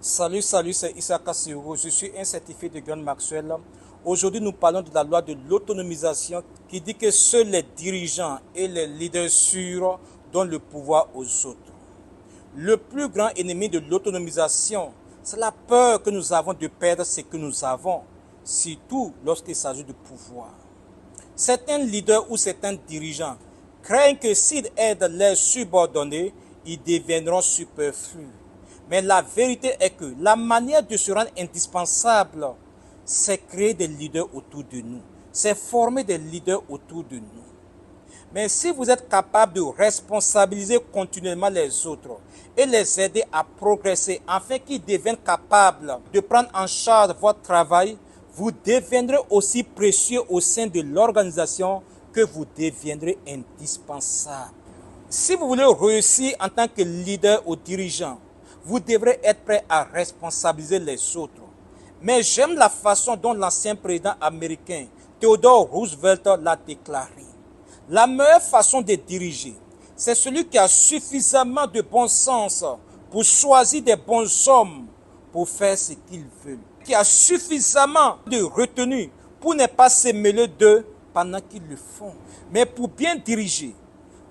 Salut, c'est Issa Kassirou. Je suis un certifié de John Maxwell. Aujourd'hui, nous parlons de la loi de l'autonomisation qui dit que seuls les dirigeants et les leaders sûrs donnent le pouvoir aux autres. Le plus grand ennemi de l'autonomisation, c'est la peur que nous avons de perdre ce que nous avons, surtout lorsqu'il s'agit de pouvoir. Certains leaders ou certains dirigeants craignent que s'ils aident leurs subordonnés, ils deviendront superflus. Mais la vérité est que la manière de se rendre indispensable, c'est créer des leaders autour de nous. C'est former des leaders autour de nous. Mais si vous êtes capable de responsabiliser continuellement les autres et les aider à progresser afin qu'ils deviennent capables de prendre en charge votre travail, vous deviendrez aussi précieux au sein de l'organisation que vous deviendrez indispensable. Si vous voulez réussir en tant que leader ou dirigeant, vous devrez être prêt à responsabiliser les autres. Mais j'aime la façon dont l'ancien président américain Theodore Roosevelt l'a déclaré. La meilleure façon de diriger, c'est celui qui a suffisamment de bon sens pour choisir des bons hommes pour faire ce qu'ils veulent. Qui a suffisamment de retenue pour ne pas se mêler d'eux pendant qu'ils le font. Mais pour bien diriger,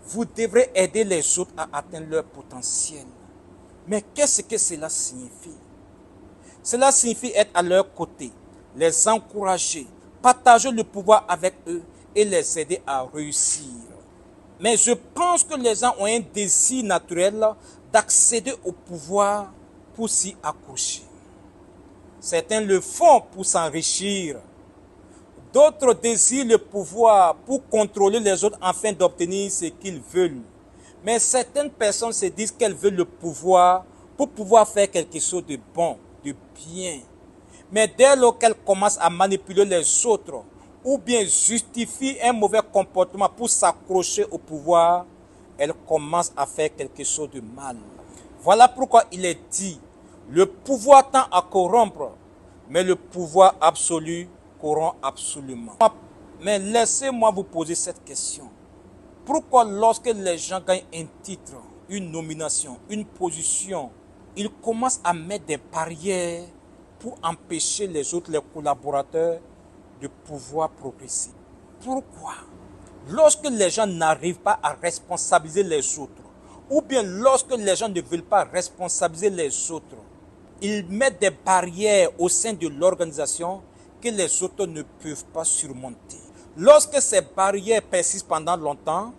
vous devrez aider les autres à atteindre leur potentiel. Mais qu'est-ce que cela signifie? Cela signifie être à leur côté, les encourager, partager le pouvoir avec eux et les aider à réussir. Mais je pense que les gens ont un désir naturel d'accéder au pouvoir pour s'y accrocher. Certains le font pour s'enrichir. D'autres désirent le pouvoir pour contrôler les autres afin d'obtenir ce qu'ils veulent. Mais certaines personnes se disent qu'elles veulent le pouvoir pour pouvoir faire quelque chose de bon, de bien. Mais dès lors qu'elles commencent à manipuler les autres ou bien justifient un mauvais comportement pour s'accrocher au pouvoir, elles commencent à faire quelque chose de mal. Voilà pourquoi il est dit, le pouvoir tend à corrompre, mais le pouvoir absolu corrompt absolument. Mais laissez-moi vous poser cette question. Pourquoi lorsque les gens gagnent un titre, une nomination, une position, ils commencent à mettre des barrières pour empêcher les autres, les collaborateurs, de pouvoir progresser? Pourquoi? Lorsque les gens n'arrivent pas à responsabiliser les autres, ou bien lorsque les gens ne veulent pas responsabiliser les autres, ils mettent des barrières au sein de l'organisation que les autres ne peuvent pas surmonter. Lorsque ces barrières persistent pendant longtemps,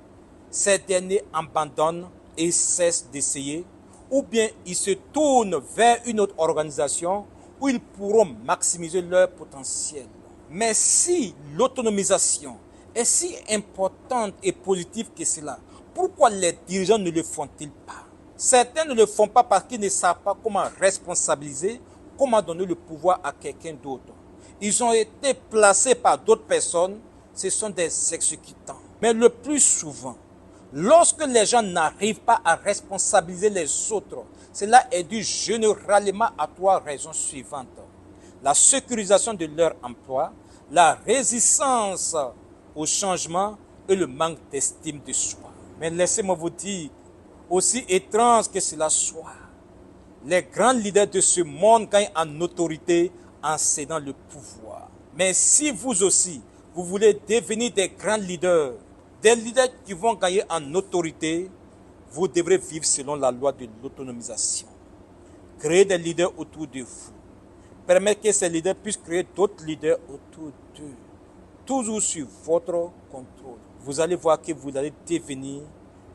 ces derniers abandonnent et cessent d'essayer, ou bien ils se tournent vers une autre organisation où ils pourront maximiser leur potentiel. Mais si l'autonomisation est si importante et positive que cela, pourquoi les dirigeants ne le font-ils pas? Certains ne le font pas parce qu'ils ne savent pas comment responsabiliser, comment donner le pouvoir à quelqu'un d'autre. Ils ont été placés par d'autres personnes, ce sont des exécutants. Mais le plus souvent, lorsque les gens n'arrivent pas à responsabiliser les autres, cela est dû généralement à trois raisons suivantes. La sécurisation de leur emploi, la résistance au changement et le manque d'estime de soi. Mais laissez-moi vous dire, aussi étrange que cela soit, les grands leaders de ce monde gagnent en autorité en cédant le pouvoir. Mais si vous aussi, vous voulez devenir des grands leaders, des leaders qui vont gagner en autorité, vous devrez vivre selon la loi de l'autonomisation. Créer des leaders autour de vous. Permettre que ces leaders puissent créer d'autres leaders autour d'eux. Toujours sur votre contrôle. Vous allez voir que vous allez devenir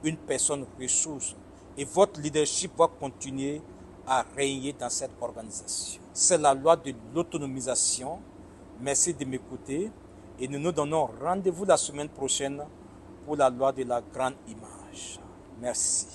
une personne ressource. Et votre leadership va continuer à régner dans cette organisation. C'est la loi de l'autonomisation. Merci de m'écouter. Et nous nous donnons rendez-vous la semaine prochaine pour la loi de la grande image. Merci.